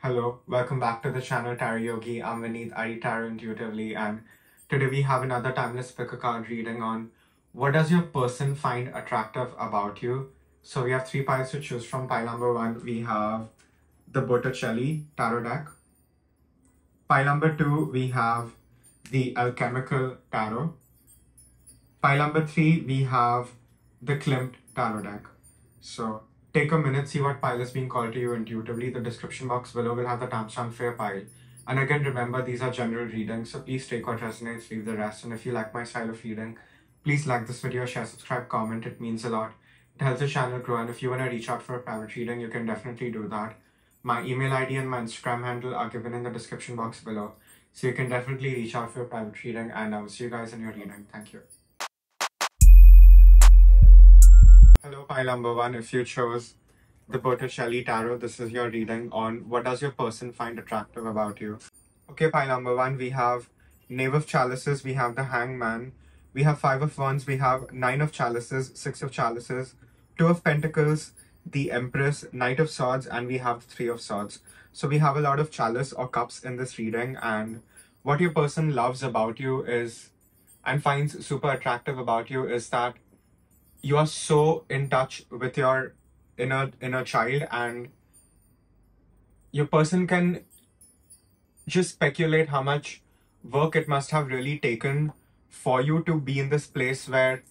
Hello, welcome back to the channel Tarot Yogi. I'm Vinit, I read tarot intuitively, and today we have another timeless pick a card reading on what does your person find attractive about you. So we have three piles to choose from. Pile number one, we have the Botticelli tarot deck. Pile number two, we have the Alchemical tarot. Pile number three, we have the Klimt tarot deck. So take a minute, see what pile is being called to you intuitively. The description box below will have the timestamp for your pile. And again, remember, these are general readings, so please take what resonates, leave the rest. And if you like my style of reading, please like this video, share, subscribe, comment. It means a lot. It helps the channel grow. And if you want to reach out for a private reading, you can definitely do that. My email ID and my Instagram handle are given in the description box below. So you can definitely reach out for a private reading. And I will see you guys in your reading. Thank you. Hello, pile number one. If you chose the Botticelli tarot, this is your reading on what does your person find attractive about you. Okay, pile number one, we have Knave of Chalices, we have the Hangman, we have Five of Wands, we have Nine of Chalices, Six of Chalices, Two of Pentacles, the Empress, Knight of Swords, and we have Three of Swords. So we have a lot of chalice or cups in this reading, and what your person loves about you is, and finds super attractive about you, is that you are so in touch with your inner child, and your person can just speculate how much work it must have really taken for you to be in this place where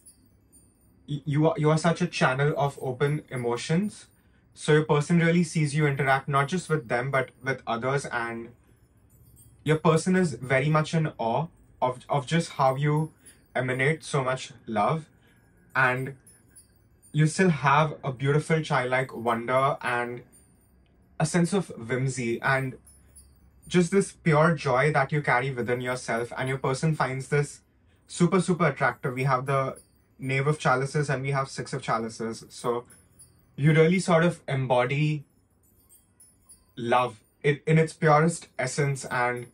you are such a channel of open emotions. So your person really sees you interact not just with them but with others, and your person is very much in awe of just how you emanate so much love, and you still have a beautiful childlike wonder and a sense of whimsy and just this pure joy that you carry within yourself, and your person finds this super attractive. We have the Knave of Chalices and we have Six of Chalices. So you really sort of embody love in its purest essence, and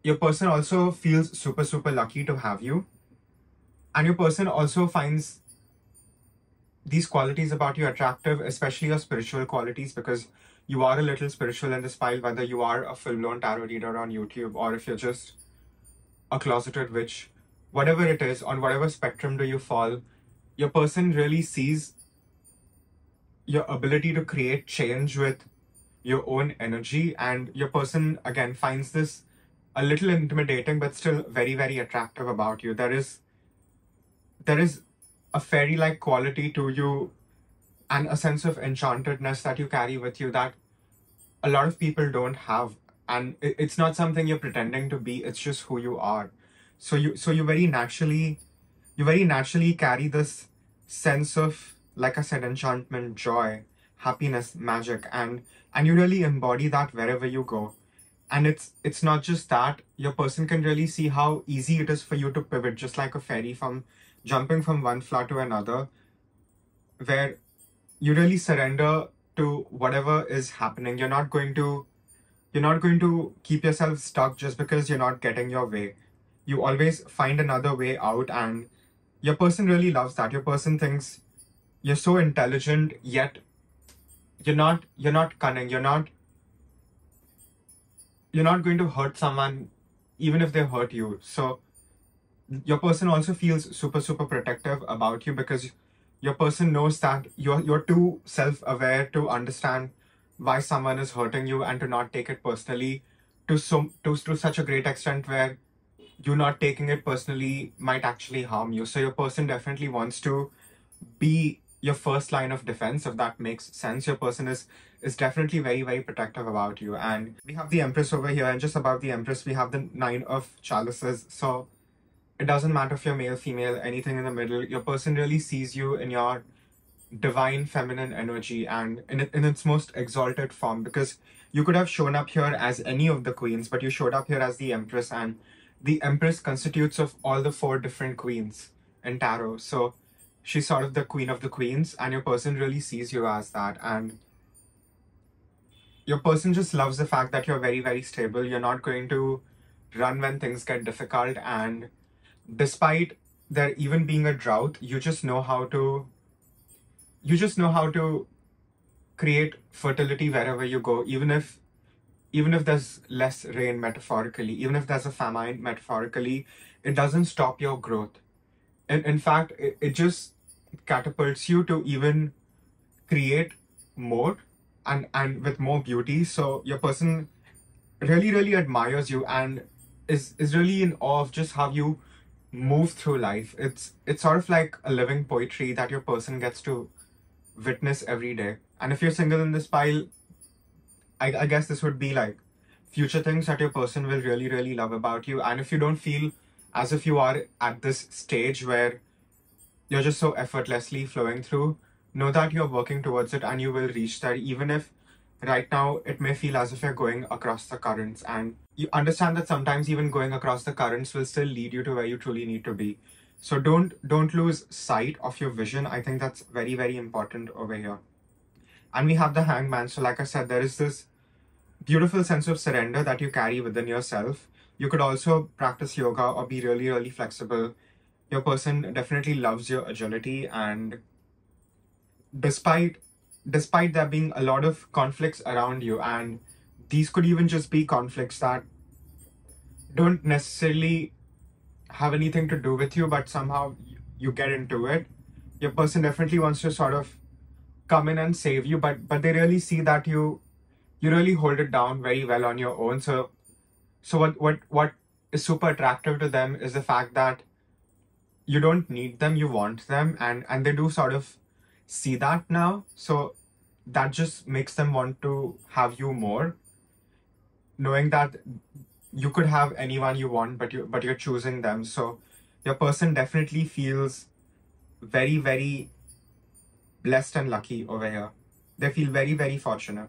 your person also feels super lucky to have you, and your person also finds these qualities about you attractive, especially your spiritual qualities, because you are a little spiritual in this pile, whether you are a full-blown tarot reader on YouTube or if you're just a closeted witch. Whatever it is, on whatever spectrum do you fall, your person really sees your ability to create change with your own energy, and your person again finds this a little intimidating but still very attractive about you. There is a fairy-like quality to you and a sense of enchantedness that you carry with you that a lot of people don't have, and it's not something you're pretending to be, it's just who you are. So you very naturally carry this sense of, like I said, enchantment, joy, happiness, magic, and you really embody that wherever you go. And it's not just that, your person can really see how easy it is for you to pivot, just like a fairy, from jumping from one flower to another, where you really surrender to whatever is happening. You're not going to keep yourself stuck just because you're not getting your way. You always find another way out, and your person really loves that. Your person thinks you're so intelligent, yet you're not cunning. You're not going to hurt someone even if they hurt you. So your person also feels super protective about you, because your person knows that you're too self-aware to understand why someone is hurting you and to not take it personally to such a great extent where you not taking it personally might actually harm you. So your person definitely wants to be your first line of defense, if that makes sense. Your person is definitely very protective about you. And we have the Empress over here, and just above the Empress we have the Nine of Chalices. So it doesn't matter if you're male, female, anything in the middle. Your person really sees you in your divine feminine energy and in its most exalted form, because you could have shown up here as any of the queens, but you showed up here as the Empress, and the Empress constitutes of all the 4 different queens in tarot. So she's sort of the queen of the queens, and your person really sees you as that. And your person just loves the fact that you're very stable. You're not going to run when things get difficult, and despite there even being a drought, you just know how to create fertility wherever you go, even if even if there's less rain metaphorically, even if there's a famine metaphorically, it doesn't stop your growth. In fact, it just catapults you to even create more and with more beauty. So your person really admires you and is really in awe of just how you move through life. It's sort of like a living poetry that your person gets to witness every day. And if you're single in this pile, I guess this would be like future things that your person will really love about you. And if you don't feel as if you are at this stage where you're just so effortlessly flowing through, know that you're working towards it and you will reach that, even if right now it may feel as if you're going across the currents. And you understand that sometimes even going across the currents will still lead you to where you truly need to be. So don't lose sight of your vision. I think that's very important over here. And we have the Hangman. So like I said, there is this beautiful sense of surrender that you carry within yourself. You could also practice yoga or be really flexible. Your person definitely loves your agility, and despite there being a lot of conflicts around you, and these could even just be conflicts that don't necessarily have anything to do with you, but somehow you get into it, your person definitely wants to sort of come in and save you, but they really see that you really hold it down very well on your own. So what is super attractive to them is the fact that you don't need them, you want them, and they do sort of see that now. So that just makes them want to have you more, knowing that you could have anyone you want, but you're choosing them. So your person definitely feels very blessed and lucky over here. They feel very fortunate.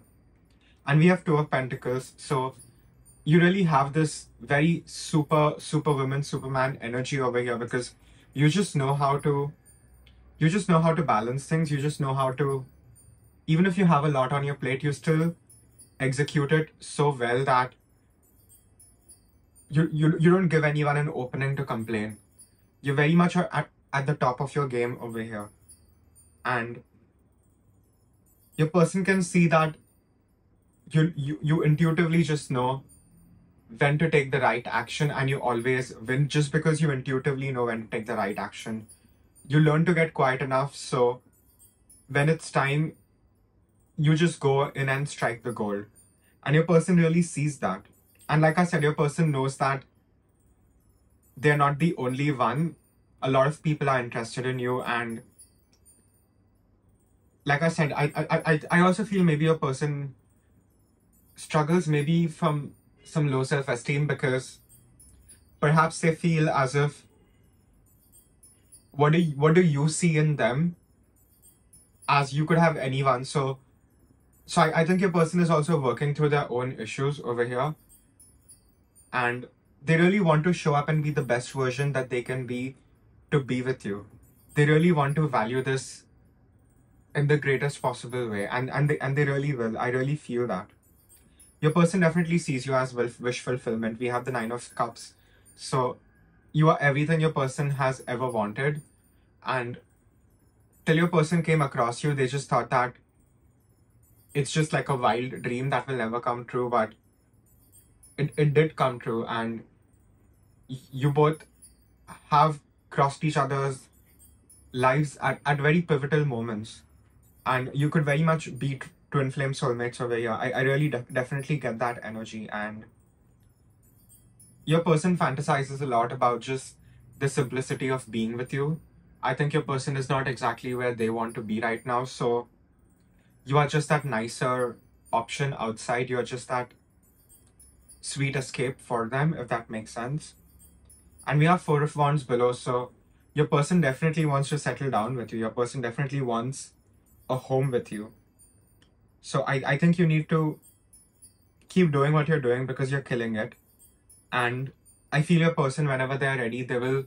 And we have Two of Pentacles. So you really have this very superwoman, Superman energy over here, because you just know how to balance things. You just know how to, even if you have a lot on your plate, you still execute it so well that you don't give anyone an opening to complain. You very much are at the top of your game over here. And your person can see that you intuitively just know when to take the right action, and you always win just because you intuitively know when to take the right action. You learn to get quiet enough, so when it's time, you just go in and strike the gold. And your person really sees that. And like I said, your person knows that they're not the only one. A lot of people are interested in you. And like I said, I also feel maybe your person struggles maybe from some low self-esteem, because perhaps they feel as if, what do you see in them, as you could have anyone. So I think your person is also working through their own issues over here, and they really want to show up and be the best version that they can be to be with you. They really want to value this in the greatest possible way, and they really will. I really feel that. Your person definitely sees you as wish fulfillment. We have the Nine of Cups. So you are everything your person has ever wanted. And till your person came across you, they just thought that it's just like a wild dream that will never come true. But it did come true. And you both have crossed each other's lives at very pivotal moments. And you could very much be twin flame soulmates over here. I really definitely get that energy. And your person fantasizes a lot about just the simplicity of being with you. I think your person is not exactly where they want to be right now. So you are just that nicer option outside. You're just that sweet escape for them, if that makes sense. And we have Four of Wands below. So your person definitely wants to settle down with you. Your person definitely wants a home with you. So I think you need to keep doing what you're doing, because you're killing it. And I feel your person, whenever they're ready, they will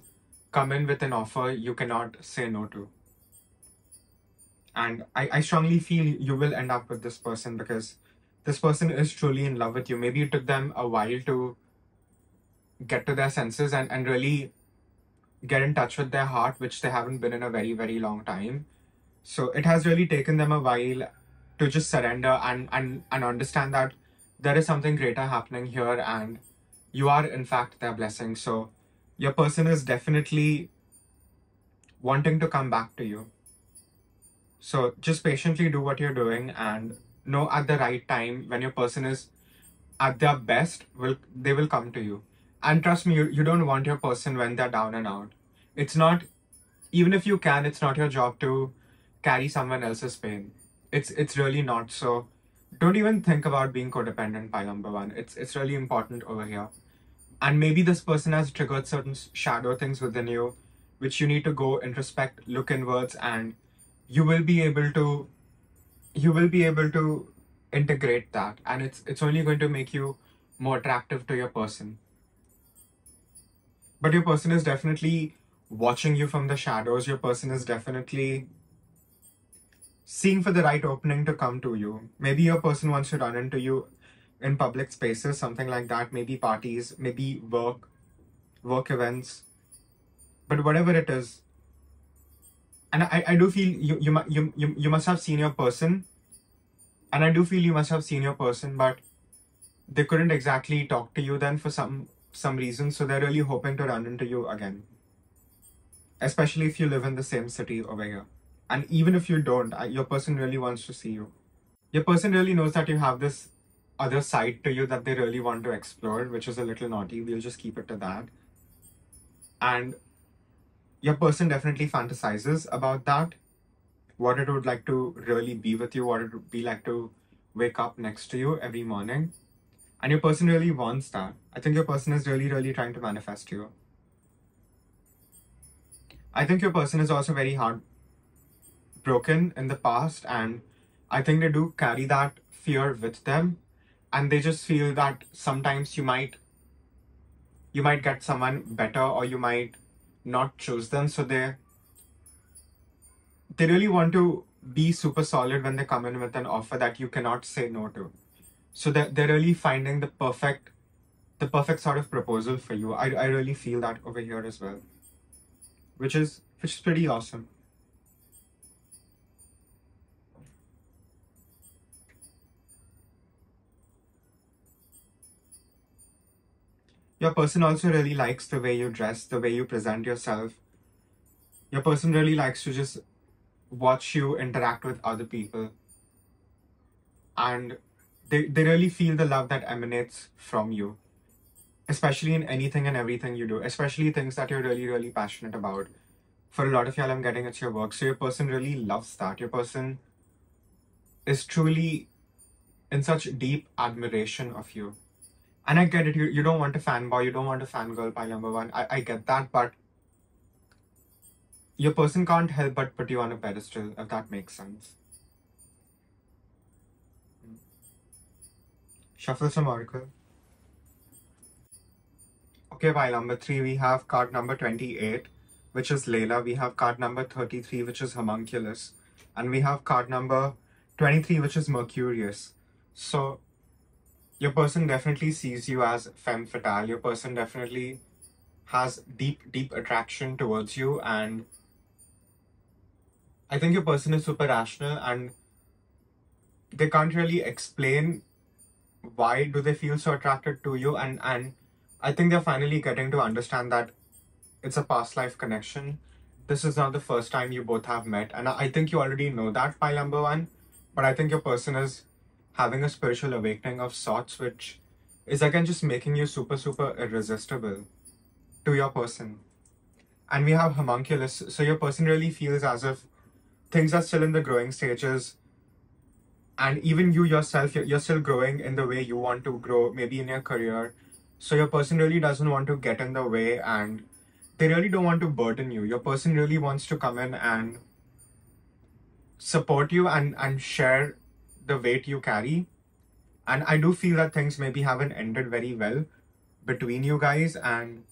come in with an offer you cannot say no to. And I strongly feel you will end up with this person, because this person is truly in love with you. Maybe it took them a while to get to their senses and really get in touch with their heart, which they haven't been in a very long time. So it has really taken them a while to just surrender and understand that there is something greater happening here and you are in fact their blessing. So your person is definitely wanting to come back to you. So just patiently do what you're doing and know at the right time when your person is at their best, they will come to you. And trust me, you don't want your person when they're down and out. It's not, even if you can, it's not your job to carry someone else's pain. It's really not. So don't even think about being codependent, pile number one. It's really important over here. And maybe this person has triggered certain shadow things within you, which you need to go introspect, look inwards, and you will be able to integrate that, and it's only going to make you more attractive to your person. But your person is definitely watching you from the shadows. Your person is definitely seeing for the right opening to come to you. Maybe your person wants to run into you in public spaces, something like that, maybe parties, maybe work events, but whatever it is. And I do feel you must have seen your person, and I do feel you must have seen your person, but they couldn't exactly talk to you then for some reason, so they're really hoping to run into you again, especially if you live in the same city over here. And even if you don't, your person really wants to see you. Your person really knows that you have this other side to you that they really want to explore, which is a little naughty. We'll just keep it to that. And your person definitely fantasizes about that, what it would like to really be with you, what it would be like to wake up next to you every morning. And your person really wants that. I think your person is really, really trying to manifest you. I think your person is also very heartbroken in the past, and I think they do carry that fear with them, and they just feel that sometimes you might get someone better, or you might not choose them. So they really want to be super solid when they come in with an offer that you cannot say no to. So they're really finding the perfect sort of proposal for you. I really feel that over here as well, which is pretty awesome. Your person also really likes the way you dress, the way you present yourself. Your person really likes to just watch you interact with other people. And they really feel the love that emanates from you, especially in anything and everything you do, especially things that you're really, really passionate about. For a lot of y'all, I'm getting it's your work. So your person really loves that. Your person is truly in such deep admiration of you. And I get it, you don't want a fanboy, you don't want a fangirl, pile number one. I get that, but your person can't help but put you on a pedestal, if that makes sense. Shuffle some oracle. Okay, pile number 3, we have card number 28, which is Layla. We have card number 33, which is Homunculus. And we have card number 23, which is Mercurius. So your person definitely sees you as femme fatale. Your person definitely has deep attraction towards you, and I think your person is super rational, and they can't really explain why do they feel so attracted to you, and I think they're finally getting to understand that it's a past life connection. This is not the first time you both have met, and I think you already know that, pile number one, but I think your person is having a spiritual awakening of sorts, which is again just making you super irresistible to your person. And we have Homunculus, so your person really feels as if things are still in the growing stages, and even you yourself, you're still growing in the way you want to grow, maybe in your career. So your person really doesn't want to get in the way, and they really don't want to burden you. Your person really wants to come in and support you and share the weight you carry. And I do feel that things maybe haven't ended very well between you guys, and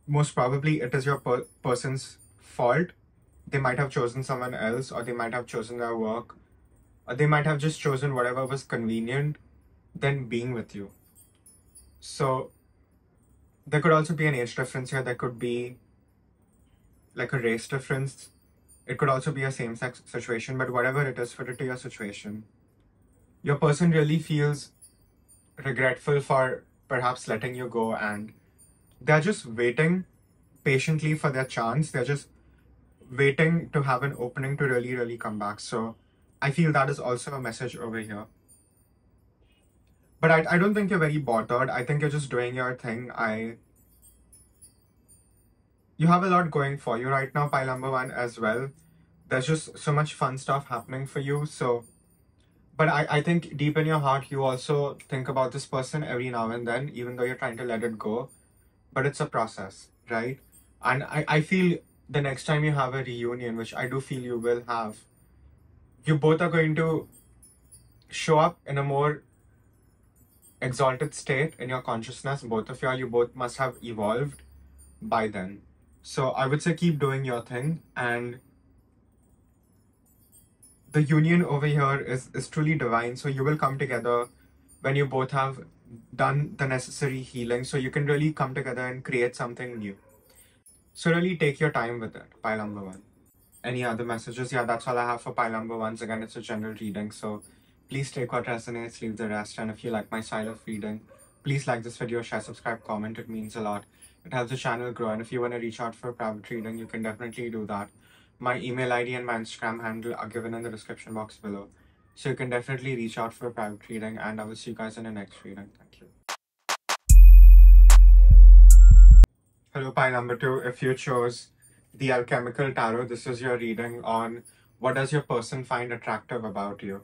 most probably it is your person's fault. They might have chosen someone else, or they might have chosen their work, or they might have just chosen whatever was convenient than being with you. So there could also be an age difference here. There could be like a race difference. It could also be a same-sex situation, but whatever it is, fit it to your situation. Your person really feels regretful for perhaps letting you go, and they're just waiting patiently for their chance. They're just waiting to have an opening to really, really come back. So I feel that is also a message over here. But I don't think you're very bothered. I think you're just doing your thing. You have a lot going for you right now, pile number one, as well. There's just so much fun stuff happening for you. So, but I think deep in your heart, you also think about this person every now and then, even though you're trying to let it go. But it's a process, right? And I feel the next time you have a reunion, which I do feel you will have, you both are going to show up in a more exalted state in your consciousness. Both of y'all, you both must have evolved by then. So I would say keep doing your thing, and the union over here is truly divine. So you will come together when you both have done the necessary healing, so you can really come together and create something new. So really take your time with it, pile number one. Any other messages? Yeah, that's all I have for pile number ones. Again, it's a general reading, so please take what resonates, leave the rest. And if you like my style of reading, please like this video, share, subscribe, comment. It means a lot. It helps the channel grow. And if you want to reach out for a private reading, you can definitely do that. My email ID and my Instagram handle are given in the description box below. So you can definitely reach out for a private reading, and I will see you guys in the next reading. Thank you. Hello, pile number two. If you chose the Alchemical Tarot, this is your reading on what does your person find attractive about you.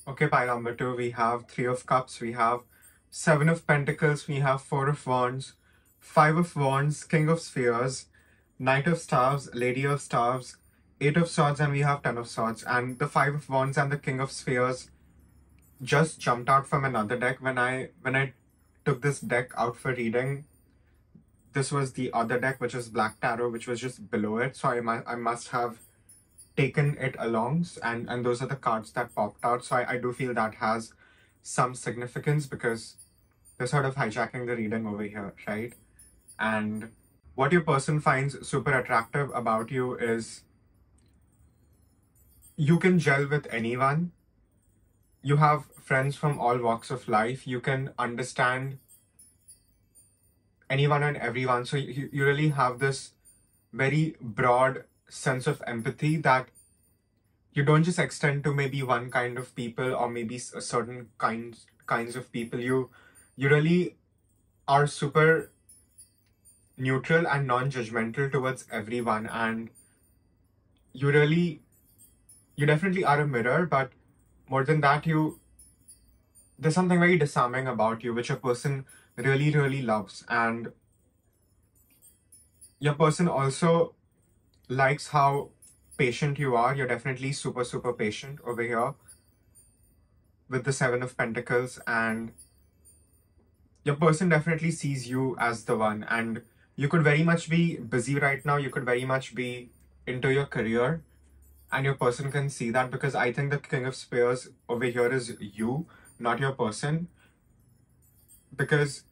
Okay, pile number two, we have Three of Cups, we have Seven of Pentacles, we have Four of Wands, Five of Wands, King of Spheres, Knight of Staves, Lady of Staves, Eight of Swords, and we have Ten of Swords. And the Five of Wands and the King of Spheres just jumped out from another deck. When I took this deck out for reading, this was the other deck, which is Black Tarot, which was just below it. So I must have taken it along, and those are the cards that popped out. So I do feel that has some significance, because they're sort of hijacking the reading over here, right? And what your person finds super attractive about you is you can gel with anyone. You have friends from all walks of life. You can understand anyone and everyone. So you really have this very broad sense of empathy that you don't just extend to maybe one kind of people or maybe a certain kinds of people. You really are super neutral and non-judgmental towards everyone, and you definitely are a mirror, but more than that, there's something very disarming about you, which a person really, really loves. And your person also likes how patient you are. You're definitely super, super patient over here with the Seven of Pentacles, and your person definitely sees you as the one. And you could very much be busy right now. You could very much be into your career, and your person can see that, because I think the King of Spears over here is you, not your person. Because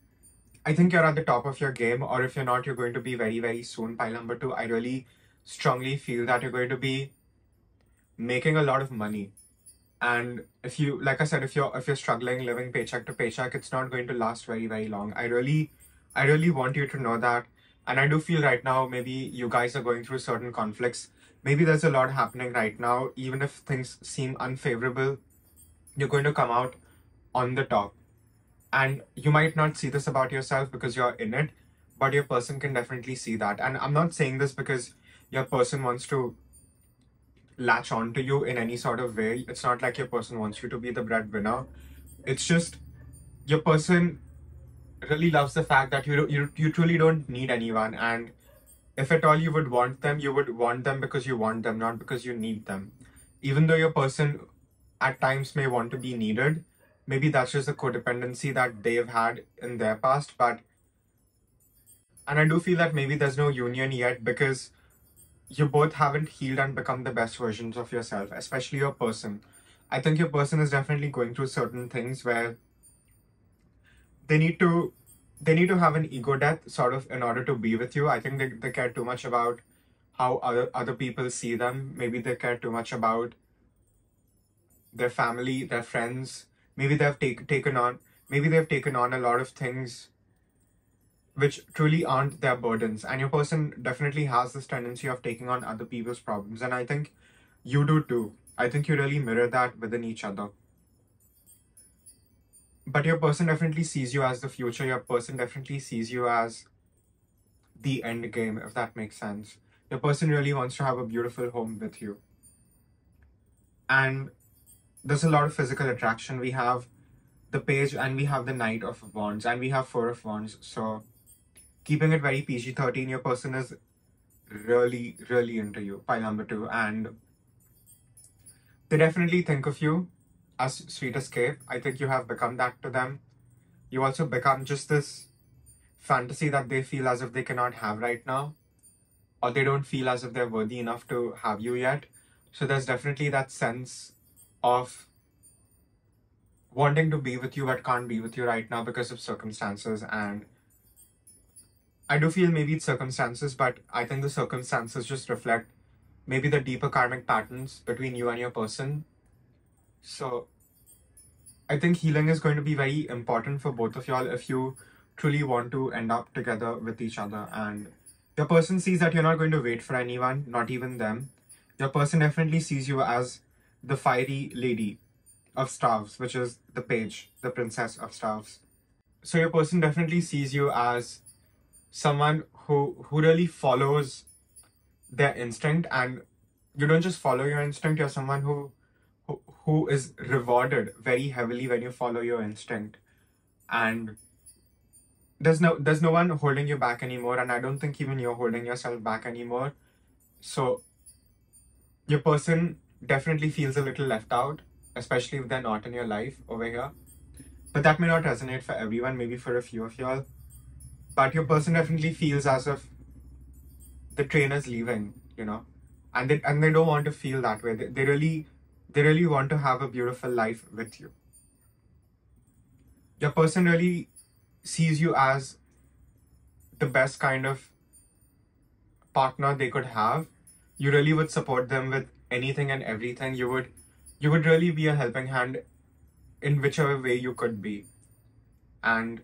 I think you're at the top of your game, or if you're not, you're going to be very, very soon. Pile number two, I really strongly feel that you're going to be making a lot of money. And if you, like I said, if you're struggling living paycheck to paycheck, it's not going to last very, very long. I really want you to know that. And I do feel right now, maybe you guys are going through certain conflicts. Maybe there's a lot happening right now. Even if things seem unfavorable, you're going to come out on the top. And you might not see this about yourself because you're in it, but your person can definitely see that. And I'm not saying this because your person wants to latch on to you in any sort of way. It's not like your person wants you to be the breadwinner. It's just your person really loves the fact that you truly don't need anyone. And if at all you would want them, you would want them because you want them, not because you need them. Even though your person at times may want to be needed, maybe that's just a codependency that they've had in their past. And I do feel that maybe there's no union yet because you both haven't healed and become the best versions of yourself, especially your person. I think your person is definitely going through certain things where they need to have an ego death sort of in order to be with you. I think they care too much about how other people see them. Maybe they care too much about their family, their friends. Maybe they've taken on maybe they've taken on a lot of things which truly aren't their burdens. And your person definitely has this tendency of taking on other people's problems. And I think you do too. I think you really mirror that within each other. But your person definitely sees you as the future. Your person definitely sees you as the end game, if that makes sense. Your person really wants to have a beautiful home with you. And there's a lot of physical attraction. We have the page and we have the Knight of Wands and we have Four of Wands. So keeping it very PG-13, your person is really, really into you, pile number 2. And they definitely think of you as sweet as 𝐾𝐓. I think you have become that to them. You also become just this fantasy that they feel as if they cannot have right now, or they don't feel as if they're worthy enough to have you yet. So there's definitely that sense of wanting to be with you but can't be with you right now because of circumstances. And I do feel maybe it's circumstances, but I think the circumstances just reflect maybe the deeper karmic patterns between you and your person. So I think healing is going to be very important for both of y'all if you truly want to end up together with each other. And your person sees that you're not going to wait for anyone, not even them. Your person definitely sees you as the fiery lady of staves, which is the page, the princess of staves. So your person definitely sees you as someone who really follows their instinct, and you don't just follow your instinct, you're someone who is rewarded very heavily when you follow your instinct. And there's no one holding you back anymore, and I don't think even you're holding yourself back anymore. So your person definitely feels a little left out, especially if they're not in your life over here. But that may not resonate for everyone, maybe for a few of y'all. But your person definitely feels as if the train is leaving, you know, and they don't want to feel that way. They really want to have a beautiful life with you. Your person really sees you as the best kind of partner they could have. You really would support them with anything and everything. You would really be a helping hand in whichever way you could be. And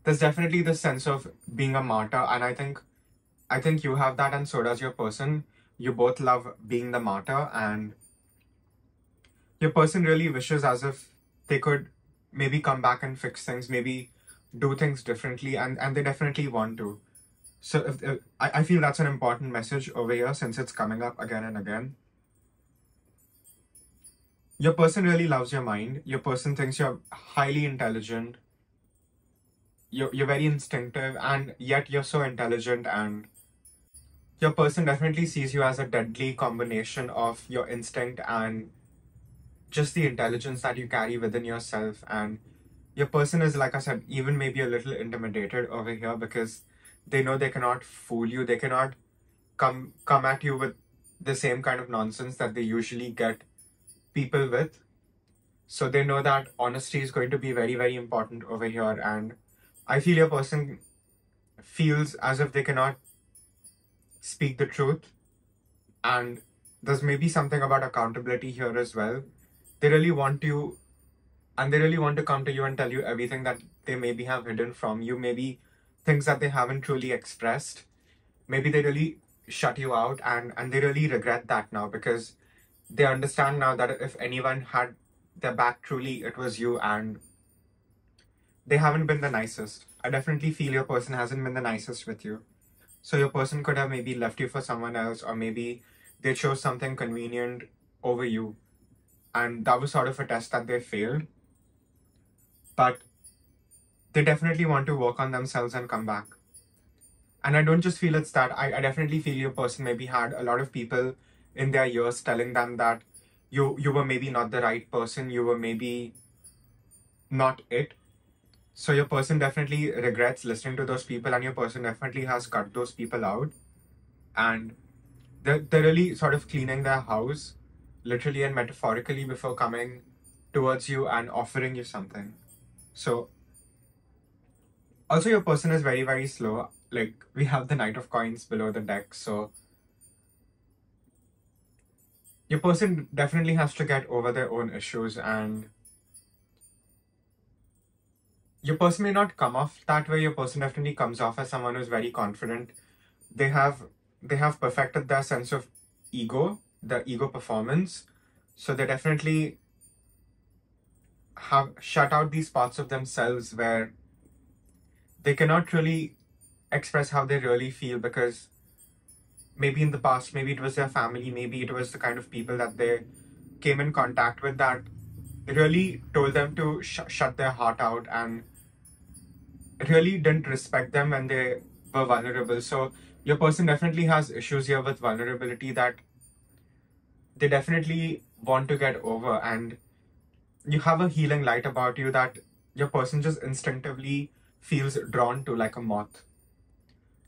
there's definitely this sense of being a martyr, and I think you have that, and so does your person. You both love being the martyr, and your person really wishes as if they could maybe come back and fix things, maybe do things differently, and they definitely want to. So I feel that's an important message over here, since it's coming up again and again. Your person really loves your mind. Your person thinks you're highly intelligent. You're very instinctive, and yet you're so intelligent. And your person definitely sees you as a deadly combination of your instinct and just the intelligence that you carry within yourself. And your person is, like I said, even maybe a little intimidated over here, because they know they cannot fool you. They cannot come at you with the same kind of nonsense that they usually get people with. So they know that honesty is going to be very, very important over here. And I feel your person feels as if they cannot speak the truth. And there's maybe something about accountability here as well. They really want you, and they really want to come to you and tell you everything that they maybe have hidden from you, maybe things that they haven't truly expressed. Maybe they really shut you out, and they really regret that now, because they understand now that if anyone had their back, truly it was you, and they haven't been the nicest. I definitely feel your person hasn't been the nicest with you. So your person could have maybe left you for someone else, or maybe they chose something convenient over you, and that was sort of a test that they failed. But they definitely want to work on themselves and come back. And I don't just feel it's that. I definitely feel your person maybe had a lot of people in their ears telling them that you were maybe not the right person, you were maybe not it. So your person definitely regrets listening to those people, and your person definitely has cut those people out. And they're really sort of cleaning their house, literally and metaphorically, before coming towards you and offering you something. So also your person is very, very slow. Like, we have the Knight of Coins below the deck. So your person definitely has to get over their own issues, and Your person may not come off that way. Your person definitely comes off as someone who's very confident. They have perfected their sense of ego, their ego performance. So they definitely have shut out these parts of themselves where they cannot really express how they really feel, because maybe in the past, maybe it was their family, maybe it was the kind of people that they came in contact with that really told them to shut their heart out and really didn't respect them when they were vulnerable. So your person definitely has issues here with vulnerability that they definitely want to get over, and you have a healing light about you that your person just instinctively feels drawn to like a moth.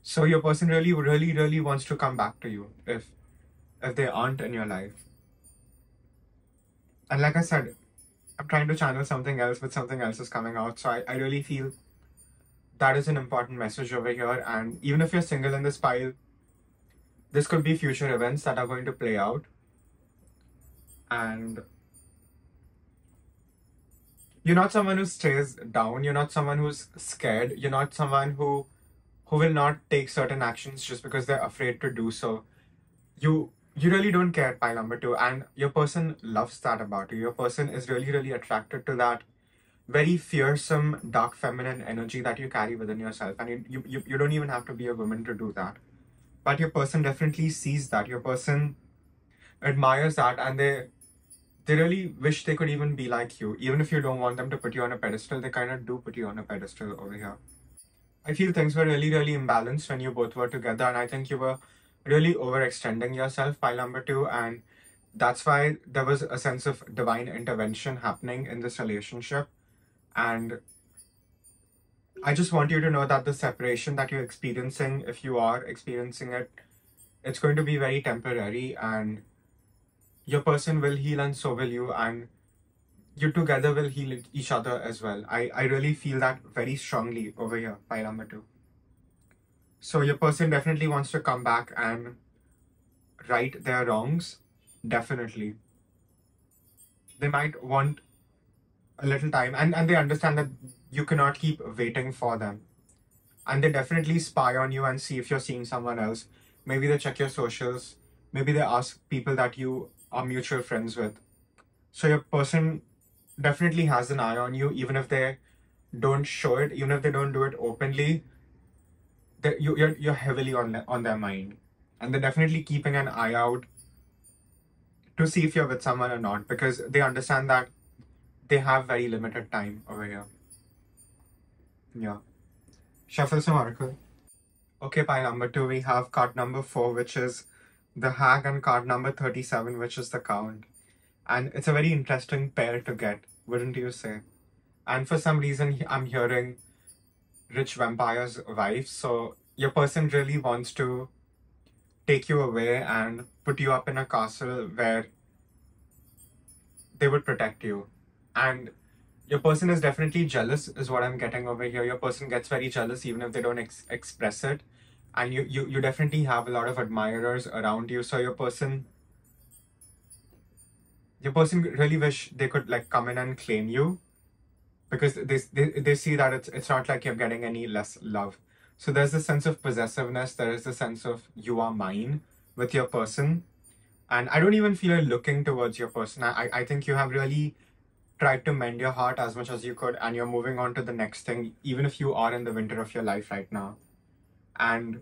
So your person really wants to come back to you if they aren't in your life. And like I said, I'm trying to channel something else, but something else is coming out. So I really feel that is an important message over here. And even if you're single in this pile, this could be future events that are going to play out. And you're not someone who stays down. You're not someone who's scared. You're not someone who will not take certain actions just because they're afraid to do so. You really don't care, pile number 2, and your person loves that about you. Your person is really attracted to that very fearsome, dark feminine energy that you carry within yourself. And you don't even have to be a woman to do that. But your person definitely sees that. Your person admires that, and they really wish they could even be like you. Even if you don't want them to put you on a pedestal, they kind of do put you on a pedestal over here. I feel things were really imbalanced when you both were together, and I think you were really overextending yourself, pile number 2, and that's why there was a sense of divine intervention happening in this relationship. And I just want you to know that the separation that you're experiencing, if you are experiencing it, it's going to be very temporary, and your person will heal and so will you, and you together will heal each other as well. I really feel that very strongly over here, pile number 2. So your person definitely wants to come back and right their wrongs. Definitely. They might want a little time, and they understand that you cannot keep waiting for them. And they definitely spy on you and see if you're seeing someone else. Maybe they check your socials. Maybe they ask people that you are mutual friends with. So your person definitely has an eye on you, even if they don't show it, even if they don't do it openly. You're heavily on their mind, and they're definitely keeping an eye out to see if you're with someone or not, because they understand that they have very limited time over here. Yeah. Shuffle some oracle. Okay, pile number 2, we have card number 4, which is the Hag, and card number 37, which is the Count. And it's a very interesting pair to get, wouldn't you say? And for some reason, I'm hearing rich vampire's wife. So your person really wants to take you away and put you up in a castle where they would protect you. And your person is definitely jealous, is what I'm getting over here. Your person gets very jealous even if they don't express it. And you definitely have a lot of admirers around you. So your person really wish they could like come in and claim you, because they see that it's not like you're getting any less love. So there's this sense of possessiveness. There is the sense of you are mine with your person. And I don't even feel like looking towards your person. I think you have really tried to mend your heart as much as you could, and you're moving on to the next thing, even if you are in the winter of your life right now. And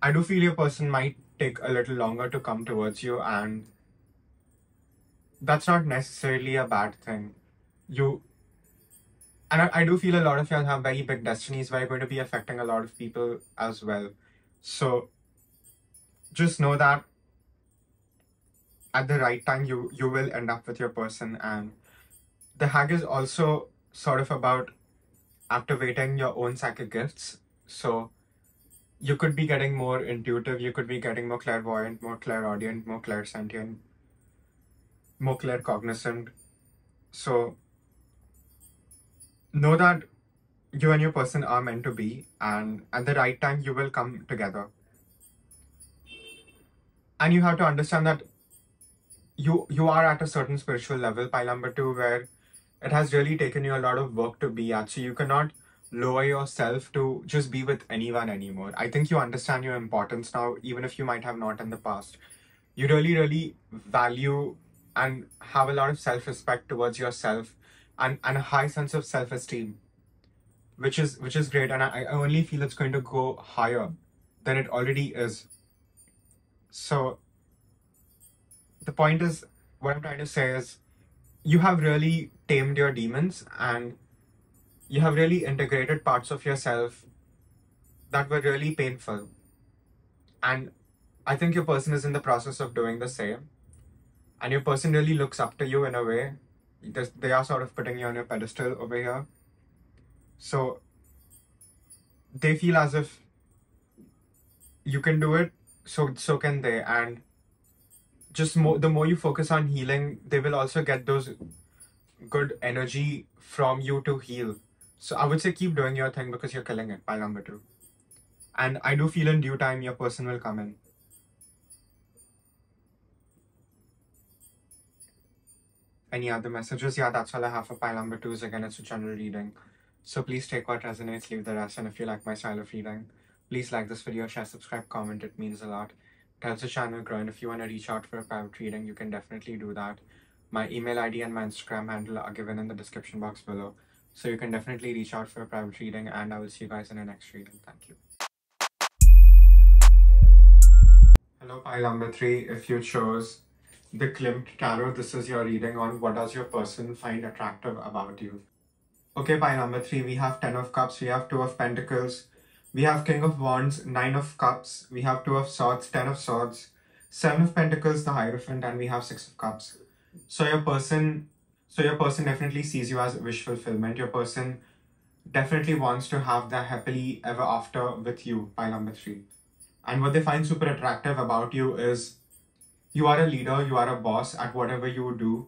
I do feel your person might take a little longer to come towards you, and that's not necessarily a bad thing. I do feel a lot of y'all have very big destinies where you're going to be affecting a lot of people as well. So just know that at the right time, you will end up with your person. And the Hag is also sort of about activating your own psychic gifts. So you could be getting more intuitive, you could be getting more clairvoyant, more clairaudient, more clairsentient, more claircognizant. So know that you and your person are meant to be, and at the right time you will come together. And you have to understand that you are at a certain spiritual level, pile number 2, where it has really taken you a lot of work to be at. So you cannot lower yourself to just be with anyone anymore. I think you understand your importance now, even if you might have not in the past. You really, really value and have a lot of self-respect towards yourself and a high sense of self-esteem, which is great. And I only feel it's going to go higher than it already is. So the point is, what I'm trying to say is, you have really tamed your demons and you have really integrated parts of yourself that were really painful. And I think your person is in the process of doing the same. And your person really looks up to you in a way. They are sort of putting you on your pedestal over here. So they feel as if you can do it, so can they. And just the more you focus on healing, they will also get those good energy from you to heal. So I would say keep doing your thing because you're killing it, pile number 2. And I do feel in due time your person will come in. Any other messages? Yeah, that's all I have for pile number 2s. Again, it's a general reading. So please take what resonates, leave the rest. And if you like my style of reading, please like this video, share, subscribe, comment. It means a lot. It helps the channel grow. And if you want to reach out for a private reading, you can definitely do that. My email ID and my Instagram handle are given in the description box below. So you can definitely reach out for a private reading. And I will see you guys in the next reading. Thank you. Hello, pile number 3. If you chose the 𝐃𝐓 Tarot, this is your reading on what does your person find attractive about you. Okay, pile number 3, we have 10 of Cups, we have 2 of Pentacles, we have King of Wands, 9 of Cups, we have 2 of Swords, 10 of Swords, 7 of Pentacles, the Hierophant, and we have 6 of Cups. So your person definitely sees you as wish fulfillment. Your person definitely wants to have the happily ever after with you, pile number 3. And what they find super attractive about you is you are a leader, you are a boss at whatever you do,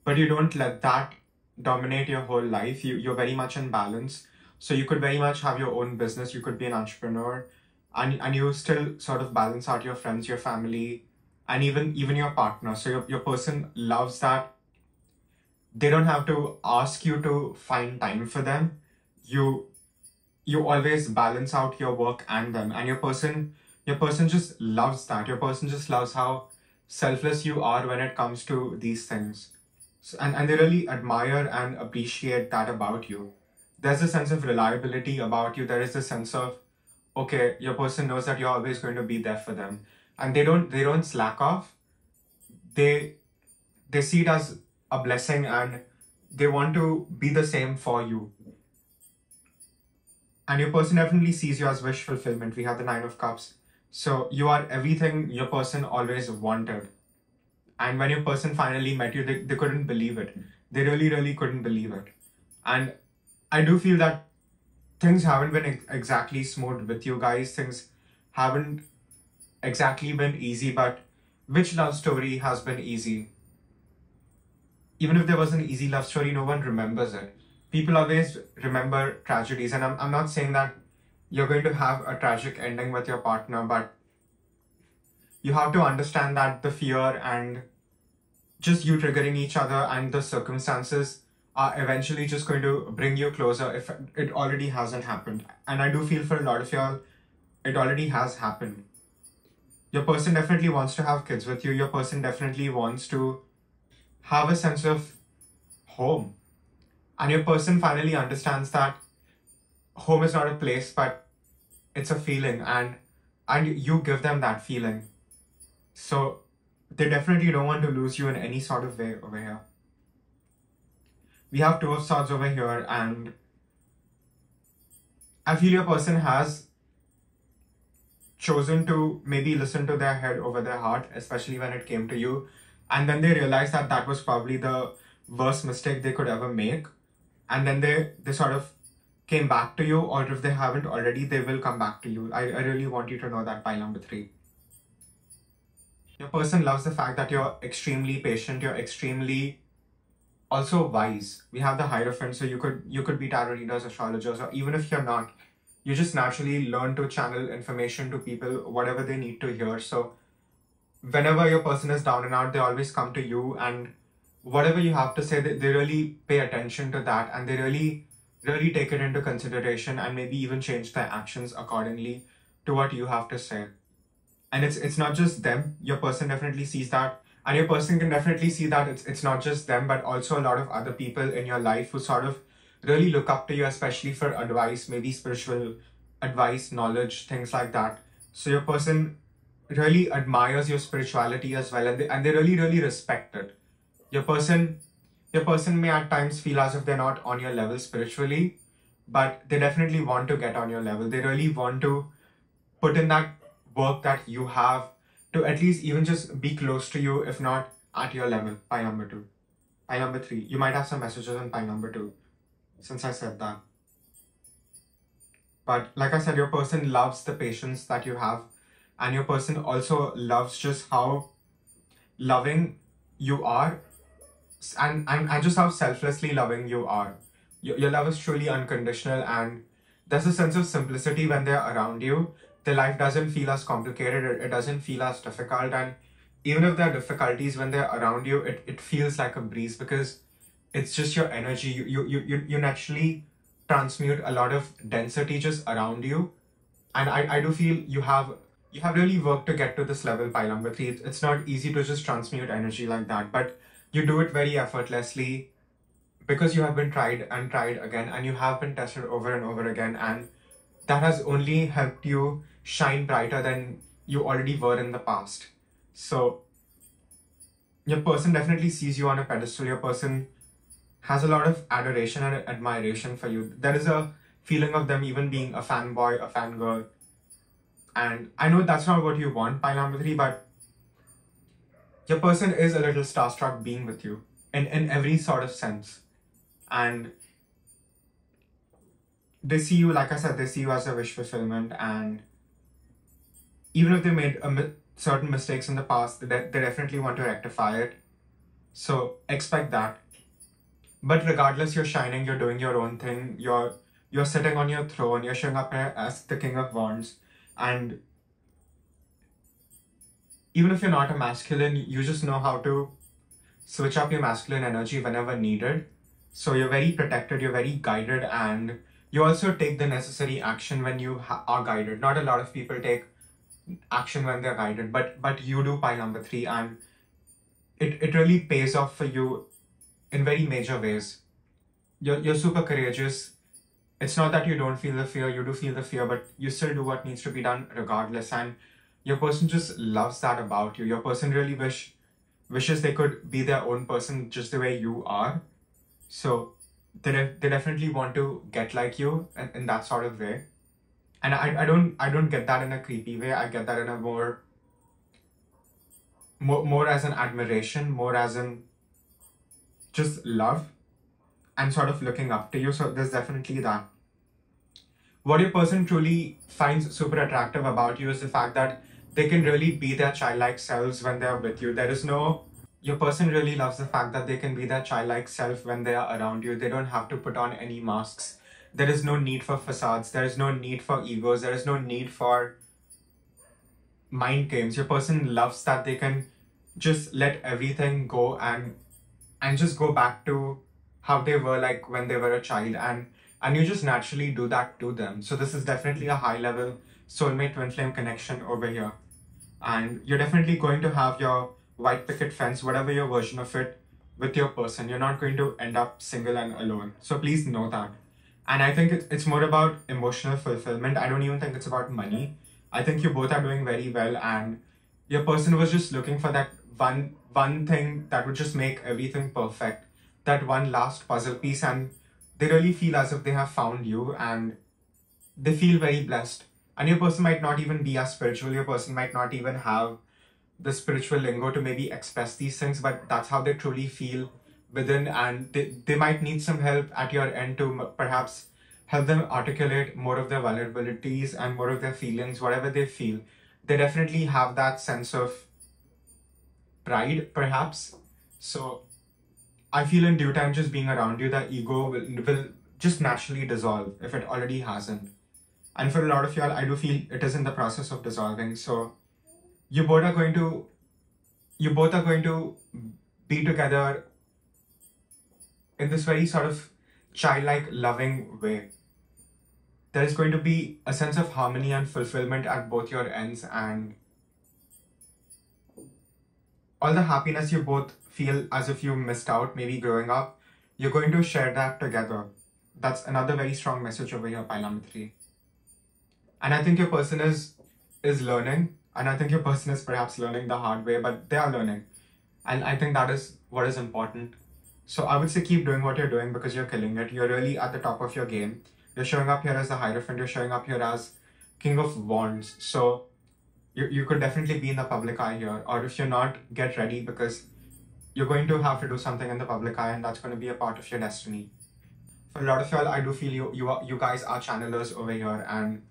but you don't let that dominate your whole life. You're very much in balance. So you could very much have your own business, you could be an entrepreneur, and you still sort of balance out your friends, your family, and even your partner. So your person loves that. They don't have to ask you to find time for them. You always balance out your work and them. And your person just loves that. Your person just loves how selfless you are when it comes to these things. So, and they really admire and appreciate that about you. There's a sense of reliability about you. There is a sense of, okay, your person knows that you're always going to be there for them. And they don't slack off. They see it as a blessing and they want to be the same for you. And your person definitely sees you as wish fulfillment. We have the 9 of Cups. So you are everything your person always wanted. And when your person finally met you, they couldn't believe it. They really, really couldn't believe it. And I do feel that things haven't been exactly smooth with you guys. Things haven't exactly been easy, but which love story has been easy? Even if there was an easy love story, no one remembers it. People always remember tragedies. And I'm not saying that you're going to have a tragic ending with your partner, but you have to understand that the fear and just you triggering each other and the circumstances are eventually just going to bring you closer if it already hasn't happened. And I do feel for a lot of y'all, it already has happened. Your person definitely wants to have kids with you. Your person definitely wants to have a sense of home. And your person finally understands that home is not a place, but it's a feeling, and you give them that feeling. So they definitely don't want to lose you in any sort of way over here. We have 2 of Swords over here, and I feel your person has chosen to maybe listen to their head over their heart, especially when it came to you. And then they realized that that was probably the worst mistake they could ever make. And then they sort of came back to you, or if they haven't already, they will come back to you. I really want you to know that, pile number 3. Your person loves the fact that you're extremely patient, you're extremely also wise. We have the Hierophant, so you could be tarot readers, astrologers, or even if you're not, you just naturally learn to channel information to people, whatever they need to hear. So whenever your person is down and out, they always come to you, and whatever you have to say, they really pay attention to that, and they really take it into consideration, and maybe even change their actions accordingly to what you have to say. And it's not just them. Your person definitely sees that, and your person can definitely see that it's not just them, but also a lot of other people in your life who sort of really look up to you, especially for advice, maybe spiritual advice, knowledge, things like that. So your person really admires your spirituality as well, and they really respect it. Your person may at times feel as if they're not on your level spiritually, but they definitely want to get on your level. They really want to put in that work that you have to at least even just be close to you, if not at your level. Pile number 2. Pile number 3. You might have some messages on pile number 2, since I said that. But like I said, your person loves the patience that you have, and your person also loves just how loving you are, and just how selflessly loving you are. Your love is truly unconditional, and there's a sense of simplicity when they're around you. Their life doesn't feel as complicated, it doesn't feel as difficult, and even if there are difficulties when they're around you, it feels like a breeze, because it's just your energy. You naturally transmute a lot of density just around you, and I do feel you have really worked to get to this level, pile number 3. It's not easy to just transmute energy like that, but you do it very effortlessly, because you have been tried and tried again, and you have been tested over and over again, and that has only helped you shine brighter than you already were in the past. So your person definitely sees you on a pedestal. Your person has a lot of adoration and admiration for you. There is a feeling of them even being a fanboy, a fangirl. And I know that's not what you want, pile number 3, but your person is a little starstruck being with you in every sort of sense. And they see you, like I said, they see you as a wish fulfillment, and even if they made certain mistakes in the past, they definitely want to rectify it. So expect that. But regardless, you're shining, you're doing your own thing, you're sitting on your throne, you're showing up here as the King of Wands, and even if you're not a masculine, you just know how to switch up your masculine energy whenever needed. So you're very protected, you're very guided, and you also take the necessary action when you are guided. Not a lot of people take action when they're guided, but you do, pile number 3, and it really pays off for you in very major ways. You're super courageous. It's not that you don't feel the fear, you do feel the fear, but you still do what needs to be done regardless, and your person just loves that about you. Your person really wishes they could be their own person just the way you are. So they definitely want to get like you in that sort of way. And I don't get that in a creepy way. I get that in a more as an admiration, more as in just love and sort of looking up to you. So there's definitely that. What your person truly finds super attractive about you is the fact that they can really be their childlike selves when they're with you. Your person really loves the fact that they can be their childlike self when they are around you. They don't have to put on any masks. There is no need for facades. There is no need for egos. There is no need for mind games. Your person loves that they can just let everything go and just go back to how they were like when they were a child, and you just naturally do that to them. So this is definitely a high level soulmate twin flame connection over here, and you're definitely going to have your white picket fence, whatever your version of it, with your person. You're not going to end up single and alone. So please know that. And I think it's more about emotional fulfillment. I don't even think it's about money. I think you both are doing very well, and your person was just looking for that one thing that would just make everything perfect, that one last puzzle piece, and they really feel as if they have found you, and they feel very blessed. And your person might not even be as spiritual. Your person might not even have the spiritual lingo to maybe express these things, but that's how they truly feel within, and they might need some help at your end to perhaps help them articulate more of their vulnerabilities and more of their feelings, whatever they feel. They definitely have that sense of pride, perhaps. So I feel in due time, just being around you, the ego will just naturally dissolve if it already hasn't. And for a lot of y'all, I do feel it is in the process of dissolving. So you both are going to be together in this very sort of childlike, loving way. There is going to be a sense of harmony and fulfillment at both your ends, and all the happiness you both feel as if you missed out, maybe growing up, you're going to share that together. That's another very strong message over here, pile number 3. And I think your person is learning, and I think your person is perhaps learning the hard way, but they are learning. And I think that is what is important. So I would say keep doing what you're doing because you're killing it. You're really at the top of your game. You're showing up here as the Hierophant, you're showing up here as King of Wands. So you could definitely be in the public eye here. Or if you're not, get ready because you're going to have to do something in the public eye, and that's going to be a part of your destiny. For a lot of y'all, I do feel you guys are channelers over here, and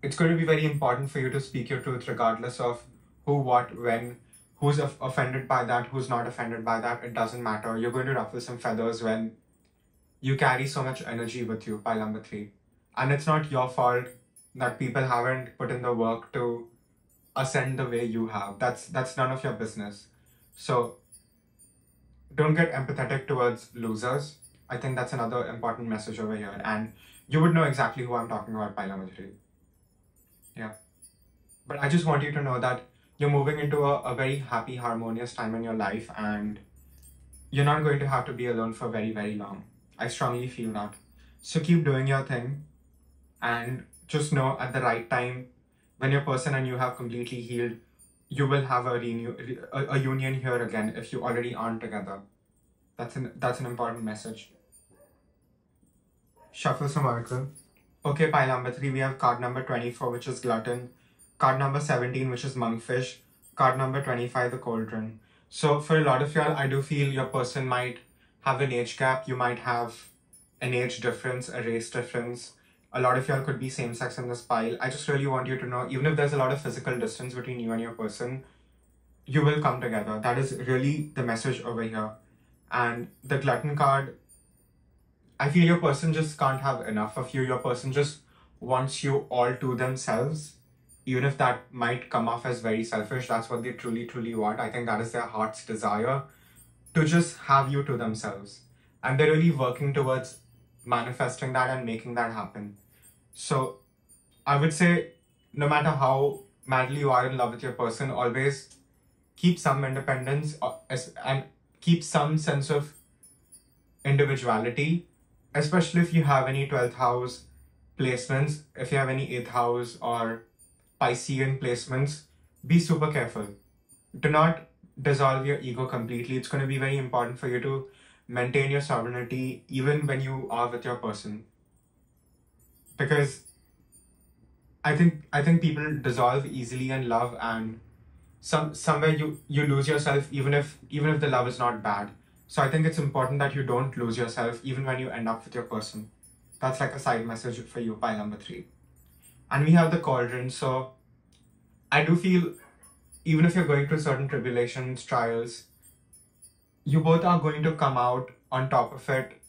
it's going to be very important for you to speak your truth regardless of who, what, when, who's offended by that, who's not offended by that. It doesn't matter. You're going to ruffle some feathers when you carry so much energy with you, pile number 3. And it's not your fault that people haven't put in the work to ascend the way you have. That's none of your business. So don't get empathetic towards losers. I think that's another important message over here. And you would know exactly who I'm talking about, pile number 3. Yeah. But I just want you to know that you're moving into a very happy, harmonious time in your life, and you're not going to have to be alone for very, very long. I strongly feel that. So keep doing your thing, and just know at the right time, when your person and you have completely healed, you will have a union here again if you already aren't together. That's an important message. Shuffle some oracle. Okay, pile number 3, we have card number 24, which is Glutton. Card number 17, which is Monkfish. Card number 25, the Cauldron. So for a lot of y'all, I do feel your person might have an age gap. You might have an age difference, a race difference. A lot of y'all could be same sex in this pile. I just really want you to know, even if there's a lot of physical distance between you and your person, you will come together. That is really the message over here. And the Glutton card, I feel your person just can't have enough of you. Your person just wants you all to themselves. Even if that might come off as very selfish, that's what they truly, truly want. I think that is their heart's desire, to just have you to themselves. And they're really working towards manifesting that and making that happen. So I would say, no matter how madly you are in love with your person, always keep some independence and keep some sense of individuality, especially if you have any 12th house placements, if you have any 8th house or Piscean placements, be super careful. Do not dissolve your ego completely. It's going to be very important for you to maintain your sovereignty even when you are with your person. Because I think people dissolve easily in love, and somewhere you lose yourself even if the love is not bad. So I think it's important that you don't lose yourself even when you end up with your person. That's like a side message for you, pile number 3. And we have the Cauldron. So I do feel even if you're going through certain tribulations, trials, you both are going to come out on top of it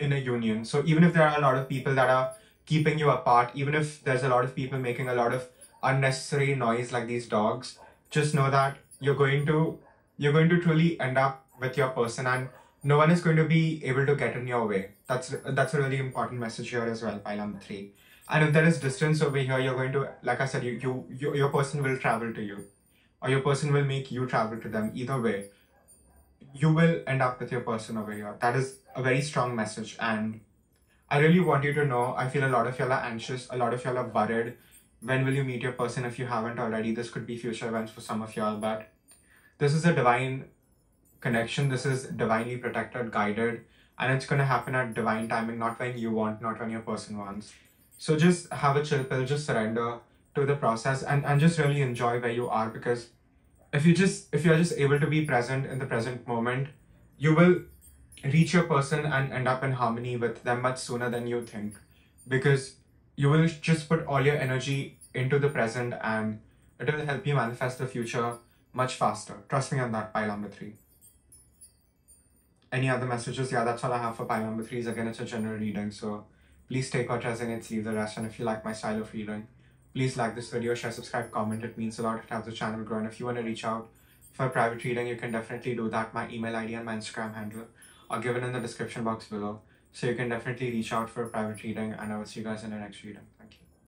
in a union. So even if there are a lot of people that are keeping you apart, even if there's a lot of people making a lot of unnecessary noise like these dogs, just know that you're going to truly end up with your person, and no one is going to be able to get in your way. That's a really important message here as well, pile number 3. And if there is distance over here, you're going to, like I said, your person will travel to you, or your person will make you travel to them. Either way, you will end up with your person over here. That is a very strong message, and I really want you to know, I feel a lot of y'all are anxious, a lot of y'all are worried. When will you meet your person if you haven't already? This could be future events for some of y'all, but this is a divine connection. This is divinely protected, guided, and it's going to happen at divine timing, not when you want, not when your person wants. So just have a chill pill, just surrender to the process, and just really enjoy where you are, because if you're just able to be present in the present moment, you will reach your person and end up in harmony with them much sooner than you think, because you will just put all your energy into the present, and it will help you manifest the future much faster. Trust me on that, pile number 3. Any other messages? Yeah, that's all I have for pile number 3. Again, it's a general reading, so please take what resonates, leave the rest. And if you like my style of reading, please like this video, share, subscribe, comment. It means a lot. It helps the channel grow. And if you want to reach out for a private reading, you can definitely do that. My email ID and my Instagram handle are given in the description box below. So you can definitely reach out for a private reading, and I will see you guys in the next reading.